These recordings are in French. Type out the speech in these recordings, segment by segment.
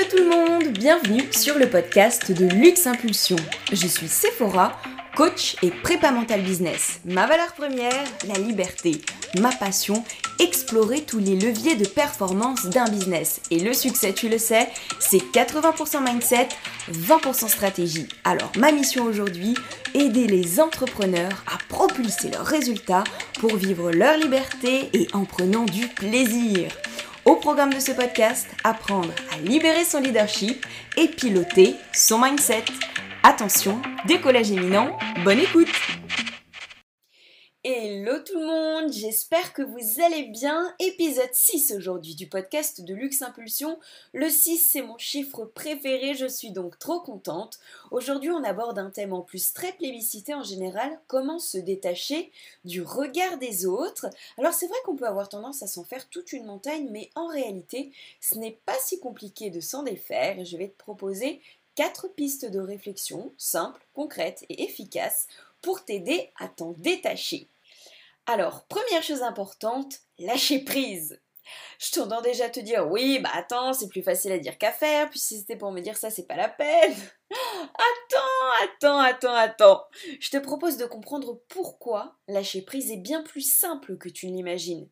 Hello tout le monde, bienvenue sur le podcast de Luxe Impulsion. Je suis Sephora, coach et prépa mental business. Ma valeur première, la liberté. Ma passion, explorer tous les leviers de performance d'un business. Et le succès, tu le sais, c'est 80% mindset, 20% stratégie. Alors ma mission aujourd'hui, aider les entrepreneurs à propulser leurs résultats pour vivre leur liberté et en prenant du plaisir. Au programme de ce podcast, apprendre à libérer son leadership et piloter son mindset. Attention, décollage imminent, bonne écoute! Hello tout le monde, j'espère que vous allez bien. Épisode 6 aujourd'hui du podcast de Luxe Impulsion. Le 6, c'est mon chiffre préféré, je suis donc trop contente. Aujourd'hui, on aborde un thème en plus très plébiscité en général, comment se détacher du regard des autres. Alors c'est vrai qu'on peut avoir tendance à s'en faire toute une montagne, mais en réalité, ce n'est pas si compliqué de s'en défaire et je vais te proposer 4 pistes de réflexion simples, concrètes et efficaces pour t'aider à t'en détacher. Alors, première chose importante, lâcher prise. Je t'entends déjà te dire, oui, bah attends, c'est plus facile à dire qu'à faire, puis si c'était pour me dire ça, c'est pas la peine. Attends. Je te propose de comprendre pourquoi lâcher prise est bien plus simple que tu ne l'imagines.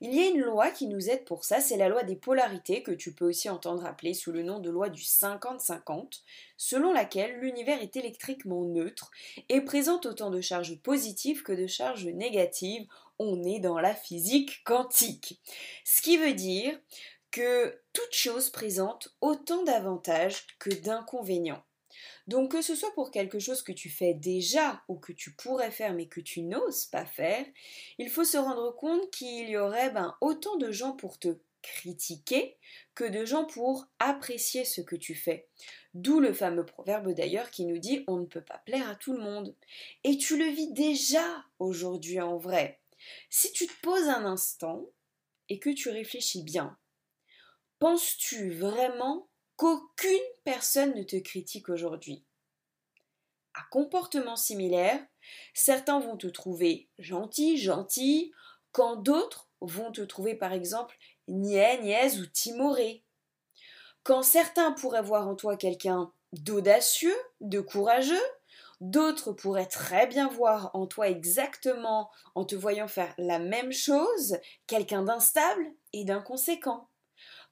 Il y a une loi qui nous aide pour ça, c'est la loi des polarités, que tu peux aussi entendre appeler sous le nom de loi du 50-50, selon laquelle l'univers est électriquement neutre et présente autant de charges positives que de charges négatives. On est dans la physique quantique. Ce qui veut dire que toute chose présente autant d'avantages que d'inconvénients. Donc que ce soit pour quelque chose que tu fais déjà ou que tu pourrais faire mais que tu n'oses pas faire, il faut se rendre compte qu'il y aurait autant de gens pour te critiquer que de gens pour apprécier ce que tu fais. D'où le fameux proverbe d'ailleurs qui nous dit on ne peut pas plaire à tout le monde. Et tu le vis déjà aujourd'hui en vrai. Si tu te poses un instant et que tu réfléchis bien, penses-tu vraiment qu'aucune personne ne te critique aujourd'hui? À comportement similaire, certains vont te trouver gentil, quand d'autres vont te trouver par exemple niais, niaise ou timoré. Quand certains pourraient voir en toi quelqu'un d'audacieux, de courageux, d'autres pourraient très bien voir en toi exactement, en te voyant faire la même chose, quelqu'un d'instable et d'inconséquent.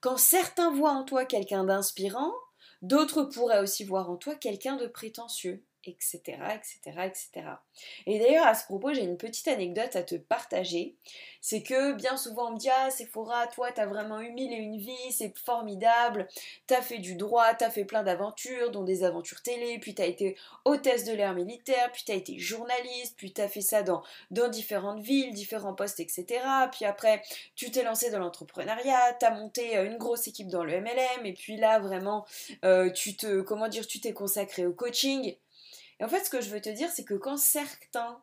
Quand certains voient en toi quelqu'un d'inspirant, d'autres pourraient aussi voir en toi quelqu'un de prétentieux, etc., etc., etc. Et d'ailleurs, à ce propos, j'ai une petite anecdote à te partager. C'est que bien souvent, on me dit « Ah, Sephora, toi, t'as vraiment eu mille et une vies, c'est formidable, t'as fait du droit, t'as fait plein d'aventures, dont des aventures télé, puis t'as été hôtesse de l'air militaire, puis t'as été journaliste, puis t'as fait ça dans différentes villes, différents postes, etc. Puis après, tu t'es lancé dans l'entrepreneuriat, t'as monté une grosse équipe dans le MLM, et puis là, vraiment, tu t'es consacré au coaching. » Et en fait, ce que je veux te dire, c'est que quand certains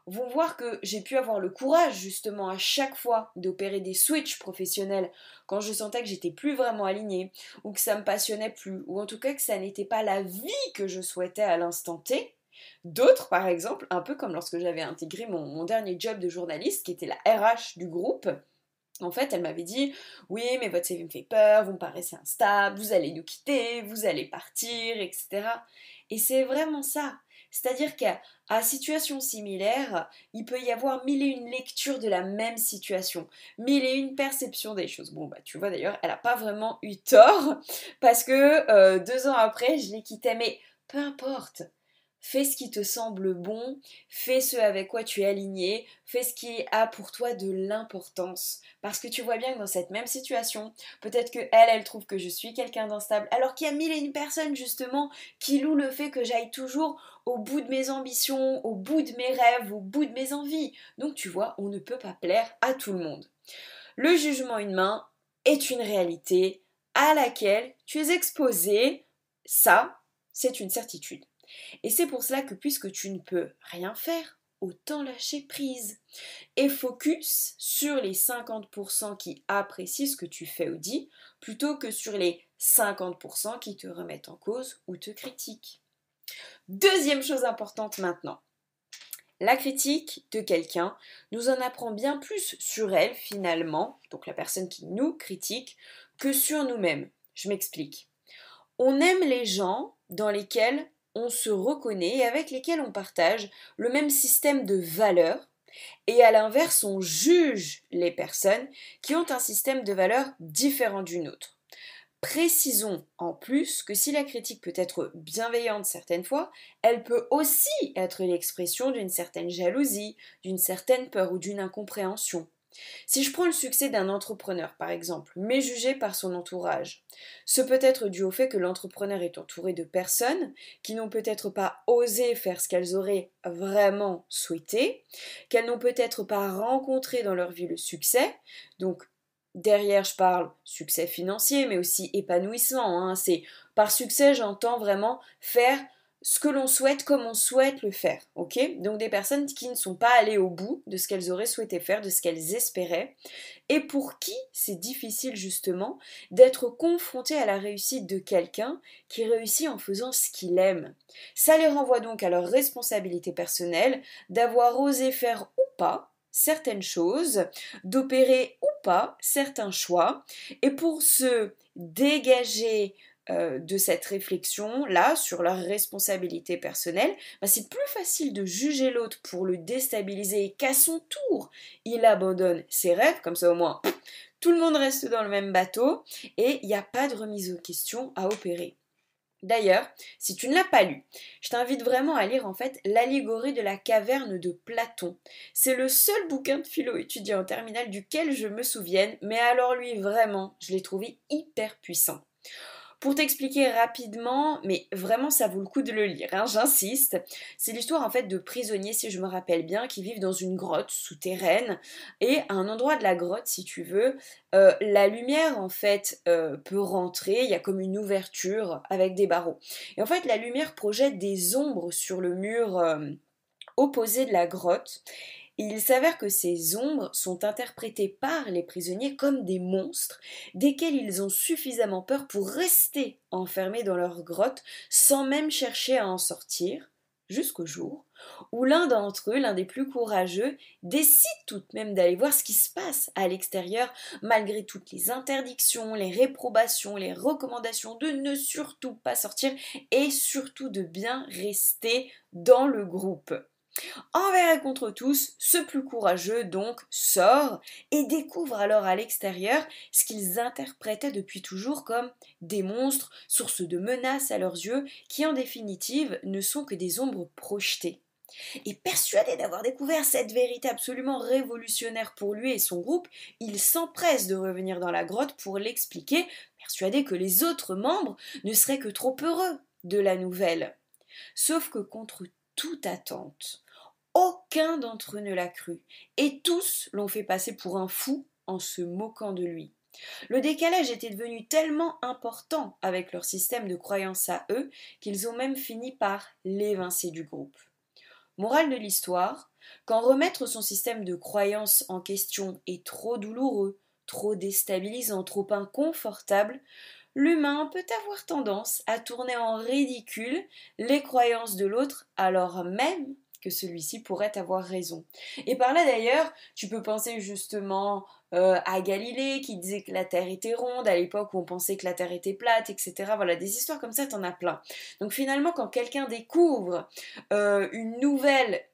vont voir que j'ai pu avoir le courage, justement, à chaque fois d'opérer des switches professionnels, quand je sentais que j'étais plus vraiment alignée, ou que ça me passionnait plus, ou en tout cas que ça n'était pas la vie que je souhaitais à l'instant T, d'autres, par exemple, un peu comme lorsque j'avais intégré mon dernier job de journaliste, qui était la RH du groupe. En fait, elle m'avait dit « Oui, mais votre CV me fait peur, vous me paraissez instable, vous allez nous quitter, vous allez partir, etc. » Et c'est vraiment ça. C'est-à-dire qu'à situation similaire, il peut y avoir mille et une lectures de la même situation, mille et une perceptions des choses. Bon, bah tu vois d'ailleurs, elle n'a pas vraiment eu tort, parce que 2 ans après, je l'ai quittée, mais peu importe. Fais ce qui te semble bon, fais ce avec quoi tu es aligné, fais ce qui a pour toi de l'importance. Parce que tu vois bien que dans cette même situation, peut-être que elle trouve que je suis quelqu'un d'instable, alors qu'il y a mille et une personnes justement qui louent le fait que j'aille toujours au bout de mes ambitions, au bout de mes rêves, au bout de mes envies. Donc tu vois, on ne peut pas plaire à tout le monde. Le jugement humain est une réalité à laquelle tu es exposé. Ça, c'est une certitude. Et c'est pour cela que puisque tu ne peux rien faire, autant lâcher prise. Et focus sur les 50% qui apprécient ce que tu fais ou dis, plutôt que sur les 50% qui te remettent en cause ou te critiquent. Deuxième chose importante maintenant. La critique de quelqu'un nous en apprend bien plus sur elle finalement, donc la personne qui nous critique, que sur nous-mêmes. Je m'explique. On aime les gens dans lesquels on se reconnaît et avec lesquels on partage le même système de valeurs. Et à l'inverse, on juge les personnes qui ont un système de valeurs différent du nôtre. Précisons en plus que si la critique peut être bienveillante certaines fois, elle peut aussi être l'expression d'une certaine jalousie, d'une certaine peur ou d'une incompréhension. Si je prends le succès d'un entrepreneur, par exemple, mais jugé par son entourage, ce peut être dû au fait que l'entrepreneur est entouré de personnes qui n'ont peut-être pas osé faire ce qu'elles auraient vraiment souhaité, qu'elles n'ont peut-être pas rencontré dans leur vie le succès, donc derrière je parle succès financier, mais aussi épanouissement, hein. C'est par succès j'entends vraiment faire ce que l'on souhaite comme on souhaite le faire, ok? Donc des personnes qui ne sont pas allées au bout de ce qu'elles auraient souhaité faire, de ce qu'elles espéraient, et pour qui c'est difficile justement d'être confronté à la réussite de quelqu'un qui réussit en faisant ce qu'il aime. Ça les renvoie donc à leur responsabilité personnelle d'avoir osé faire ou pas certaines choses, d'opérer ou pas certains choix, et pour se dégager de cette réflexion-là sur leur responsabilité personnelle, bah, c'est plus facile de juger l'autre pour le déstabiliser et qu'à son tour, il abandonne ses rêves, comme ça au moins tout le monde reste dans le même bateau et il n'y a pas de remise en question à opérer. D'ailleurs, si tu ne l'as pas lu, je t'invite vraiment à lire en fait l'allégorie de la caverne de Platon. C'est le seul bouquin de philo étudiant en terminale duquel je me souvienne, mais alors lui vraiment, je l'ai trouvé hyper puissant. Pour t'expliquer rapidement, mais vraiment ça vaut le coup de le lire, hein, j'insiste, c'est l'histoire en fait de prisonniers, si je me rappelle bien, qui vivent dans une grotte souterraine, et à un endroit de la grotte, si tu veux, la lumière en fait peut rentrer, il y a comme une ouverture avec des barreaux. Et en fait la lumière projette des ombres sur le mur opposé de la grotte, et il s'avère que ces ombres sont interprétées par les prisonniers comme des monstres, desquels ils ont suffisamment peur pour rester enfermés dans leur grotte sans même chercher à en sortir, jusqu'au jour où l'un d'entre eux, l'un des plus courageux, décide tout de même d'aller voir ce qui se passe à l'extérieur, malgré toutes les interdictions, les réprobations, les recommandations de ne surtout pas sortir et surtout de bien rester dans le groupe. Envers et contre tous, ce plus courageux donc sort et découvre alors à l'extérieur ce qu'ils interprétaient depuis toujours comme des monstres, source de menaces à leurs yeux, qui en définitive ne sont que des ombres projetées. Et persuadé d'avoir découvert cette vérité absolument révolutionnaire pour lui et son groupe, il s'empresse de revenir dans la grotte pour l'expliquer, persuadé que les autres membres ne seraient que trop heureux de la nouvelle. Sauf que contre toute attente, aucun d'entre eux ne l'a cru, et tous l'ont fait passer pour un fou en se moquant de lui. Le décalage était devenu tellement important avec leur système de croyance à eux qu'ils ont même fini par l'évincer du groupe. Morale de l'histoire, quand remettre son système de croyance en question est trop douloureux, trop déstabilisant, trop inconfortable, l'humain peut avoir tendance à tourner en ridicule les croyances de l'autre alors même que celui-ci pourrait avoir raison. Et par là d'ailleurs, tu peux penser justement à Galilée qui disait que la Terre était ronde à l'époque où on pensait que la Terre était plate, etc. Voilà, des histoires comme ça, t'en as plein. Donc finalement, quand quelqu'un découvre une nouvelle,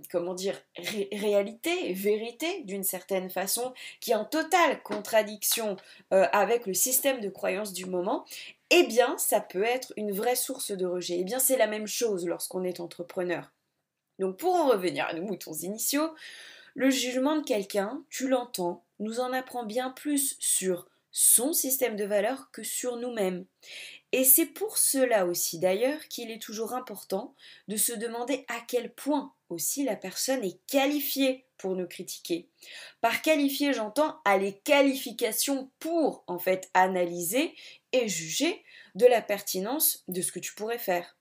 comment dire, réalité, vérité d'une certaine façon, qui est en totale contradiction avec le système de croyance du moment, eh bien, ça peut être une vraie source de rejet. Eh bien, c'est la même chose lorsqu'on est entrepreneur. Donc pour en revenir à nos moutons initiaux, le jugement de quelqu'un, tu l'entends, nous en apprend bien plus sur son système de valeurs que sur nous-mêmes. Et c'est pour cela aussi d'ailleurs qu'il est toujours important de se demander à quel point aussi la personne est qualifiée pour nous critiquer. Par qualifiée, j'entends à les qualifications pour en fait analyser et juger de la pertinence de ce que tu pourrais faire.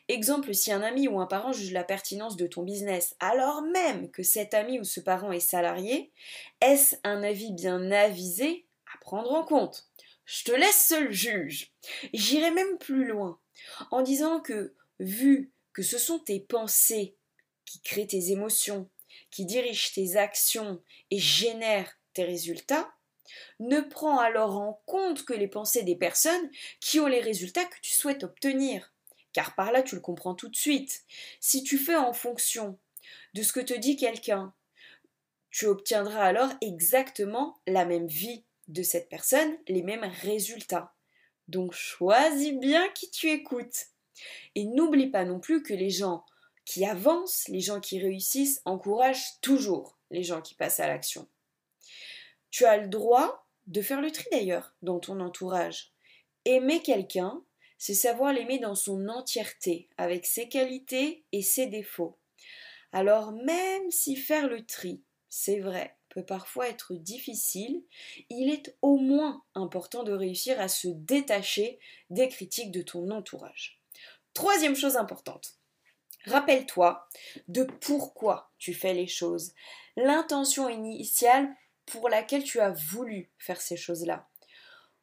Exemple, si un ami ou un parent juge la pertinence de ton business, alors même que cet ami ou ce parent est salarié, est-ce un avis bien avisé à prendre en compte? Je te laisse seul juge. J'irai même plus loin, en disant que, vu que ce sont tes pensées qui créent tes émotions, qui dirigent tes actions et génèrent tes résultats, Ne prends alors en compte que les pensées des personnes qui ont les résultats que tu souhaites obtenir, car par là tu le comprends tout de suite. Si tu fais en fonction de ce que te dit quelqu'un, tu obtiendras alors exactement la même vie de cette personne, les mêmes résultats. Donc choisis bien qui tu écoutes. Et n'oublie pas non plus que les gens qui avancent, les gens qui réussissent, encouragent toujours les gens qui passent à l'action. Tu as le droit de faire le tri d'ailleurs dans ton entourage. Aimer quelqu'un, c'est savoir l'aimer dans son entièreté, avec ses qualités et ses défauts. Alors même si faire le tri, c'est vrai, peut parfois être difficile, il est au moins important de réussir à se détacher des critiques de ton entourage. Troisième chose importante, rappelle-toi de pourquoi tu fais les choses, l'intention initiale pour laquelle tu as voulu faire ces choses-là.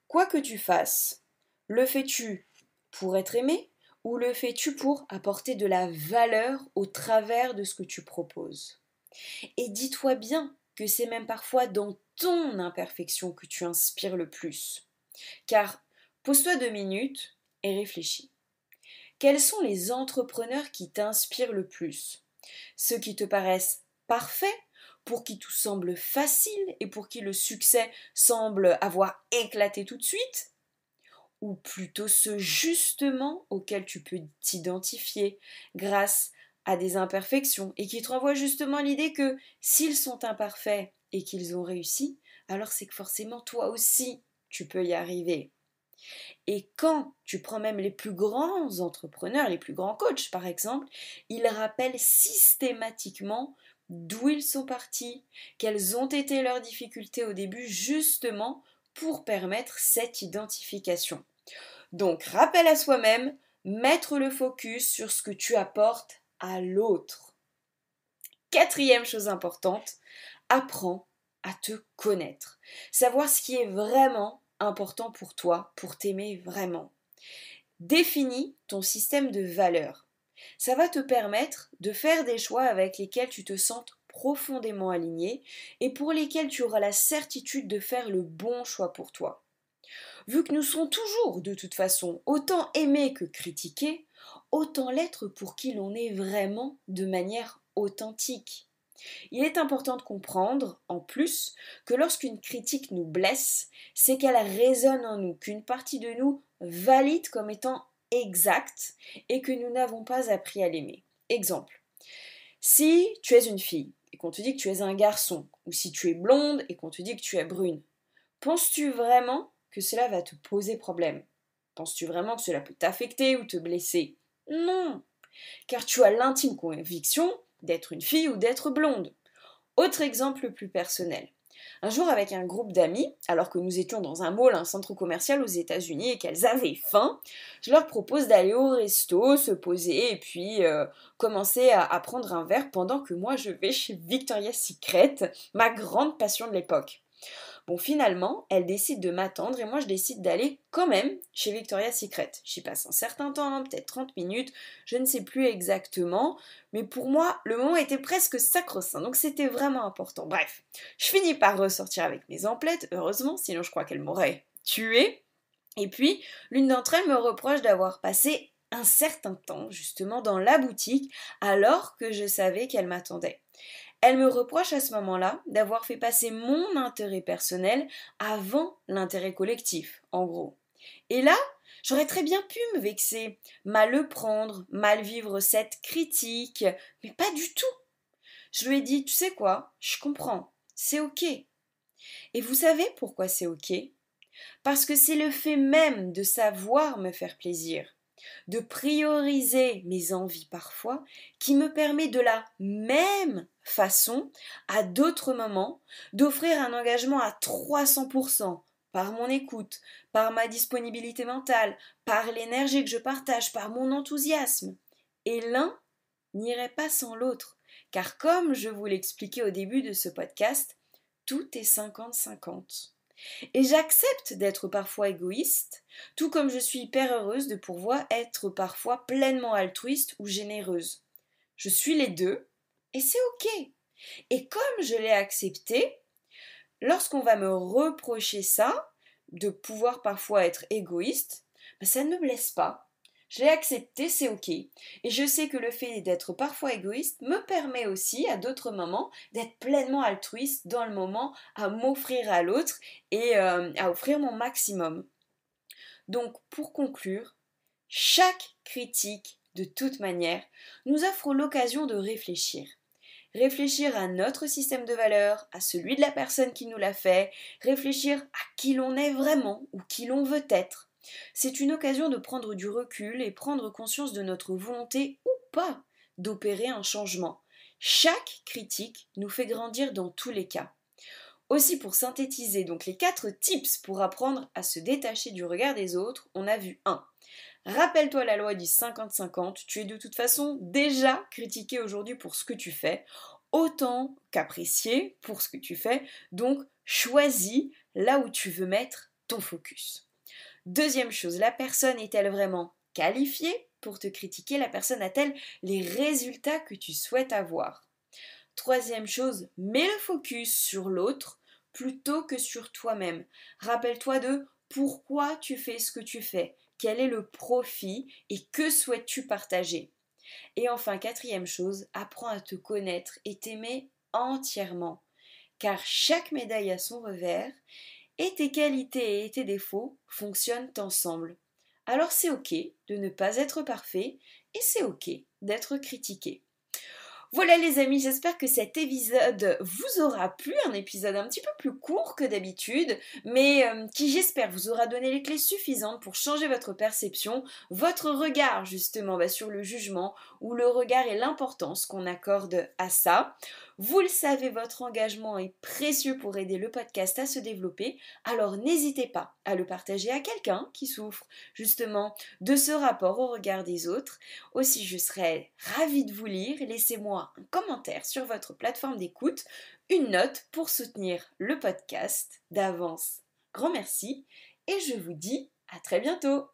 Quoi que tu fasses, le fais-tu pour être aimé ou le fais-tu pour apporter de la valeur au travers de ce que tu proposes? Et dis-toi bien que c'est même parfois dans ton imperfection que tu inspires le plus. Car pose-toi 2 minutes et réfléchis. Quels sont les entrepreneurs qui t'inspirent le plus? Ceux qui te paraissent parfaits, pour qui tout semble facile et pour qui le succès semble avoir éclaté tout de suite? Ou plutôt ceux justement auxquels tu peux t'identifier grâce à des imperfections et qui te renvoient justement l'idée que s'ils sont imparfaits et qu'ils ont réussi, alors c'est que forcément toi aussi tu peux y arriver. Et quand tu prends même les plus grands entrepreneurs, les plus grands coachs par exemple, ils rappellent systématiquement d'où ils sont partis, quelles ont été leurs difficultés au début, justement pour permettre cette identification. Donc, rappel à soi-même, mettre le focus sur ce que tu apportes à l'autre. Quatrième chose importante, apprends à te connaître. Savoir ce qui est vraiment important pour toi, pour t'aimer vraiment. Définis ton système de valeurs. Ça va te permettre de faire des choix avec lesquels tu te sentes profondément aligné et pour lesquels tu auras la certitude de faire le bon choix pour toi. Vu que nous serons toujours, de toute façon, autant aimés que critiqués, autant l'être pour qui l'on est vraiment de manière authentique. Il est important de comprendre, en plus, que lorsqu'une critique nous blesse, c'est qu'elle résonne en nous, qu'une partie de nous valide comme étant exacte et que nous n'avons pas appris à l'aimer. Exemple, si tu es une fille et qu'on te dit que tu es un garçon, ou si tu es blonde et qu'on te dit que tu es brune, penses-tu vraiment que cela va te poser problème? Penses-tu vraiment que cela peut t'affecter ou te blesser? Non, car tu as l'intime conviction d'être une fille ou d'être blonde. Autre exemple plus personnel. Un jour avec un groupe d'amis, alors que nous étions dans un mall, un centre commercial aux États-Unis et qu'elles avaient faim, je leur propose d'aller au resto, se poser et puis commencer à prendre un verre pendant que moi je vais chez Victoria's Secret, ma grande passion de l'époque. Bon, finalement, elle décide de m'attendre et moi je décide d'aller quand même chez Victoria's Secret. J'y passe un certain temps, peut-être 30 minutes, je ne sais plus exactement, mais pour moi, le moment était presque sacro-saint, donc c'était vraiment important. Bref, je finis par ressortir avec mes emplettes, heureusement, sinon je crois qu'elle m'aurait tuée. Et puis, l'une d'entre elles me reproche d'avoir passé un certain temps justement dans la boutique alors que je savais qu'elle m'attendait. Elle me reproche à ce moment-là d'avoir fait passer mon intérêt personnel avant l'intérêt collectif, en gros. Et là, j'aurais très bien pu me vexer, mal le prendre, mal vivre cette critique, mais pas du tout. Je lui ai dit, tu sais quoi, je comprends, c'est ok. Et vous savez pourquoi c'est ok? Parce que c'est le fait même de savoir me faire plaisir, de prioriser mes envies parfois, qui me permet de la même façon, à d'autres moments, d'offrir un engagement à 300%, par mon écoute, par ma disponibilité mentale, par l'énergie que je partage, par mon enthousiasme. Et l'un n'irait pas sans l'autre, car comme je vous l'expliquais au début de ce podcast, tout est 50-50. Et j'accepte d'être parfois égoïste, tout comme je suis hyper heureuse de pouvoir être parfois pleinement altruiste ou généreuse. Je suis les deux, et c'est ok. Et comme je l'ai accepté, lorsqu'on va me reprocher ça, de pouvoir parfois être égoïste, ça ne me blesse pas. Je l'ai accepté, c'est ok. Et je sais que le fait d'être parfois égoïste me permet aussi, à d'autres moments, d'être pleinement altruiste dans le moment, à m'offrir à l'autre et à offrir mon maximum. Donc, pour conclure, chaque critique, de toute manière, nous offre l'occasion de réfléchir. Réfléchir à notre système de valeurs, à celui de la personne qui nous l'a fait, réfléchir à qui l'on est vraiment ou qui l'on veut être. C'est une occasion de prendre du recul et prendre conscience de notre volonté ou pas d'opérer un changement. Chaque critique nous fait grandir dans tous les cas. Aussi, pour synthétiser donc les 4 tips pour apprendre à se détacher du regard des autres, on a vu 1. Rappelle-toi la loi du 50-50, tu es de toute façon déjà critiqué aujourd'hui pour ce que tu fais, autant qu'apprécié pour ce que tu fais, donc choisis là où tu veux mettre ton focus. Deuxième chose, la personne est-elle vraiment qualifiée pour te critiquer? La personne a-t-elle les résultats que tu souhaites avoir? Troisième chose, mets le focus sur l'autre plutôt que sur toi-même. Rappelle-toi de pourquoi tu fais ce que tu fais, quel est le profit et que souhaites-tu partager. Et enfin, quatrième chose, apprends à te connaître et t'aimer entièrement. Car chaque médaille a son revers et tes qualités et tes défauts fonctionnent ensemble. Alors c'est ok de ne pas être parfait et c'est ok d'être critiqué. Voilà les amis, j'espère que cet épisode vous aura plu, un épisode un petit peu plus court que d'habitude, mais qui j'espère vous aura donné les clés suffisantes pour changer votre perception, votre regard justement sur le jugement, ou le regard et l'importance qu'on accorde à ça. Vous le savez, votre engagement est précieux pour aider le podcast à se développer, alors n'hésitez pas à le partager à quelqu'un qui souffre justement de ce rapport au regard des autres. Aussi, je serais ravie de vous lire. Laissez-moi un commentaire sur votre plateforme d'écoute, une note pour soutenir le podcast. D'avance, grand merci et je vous dis à très bientôt.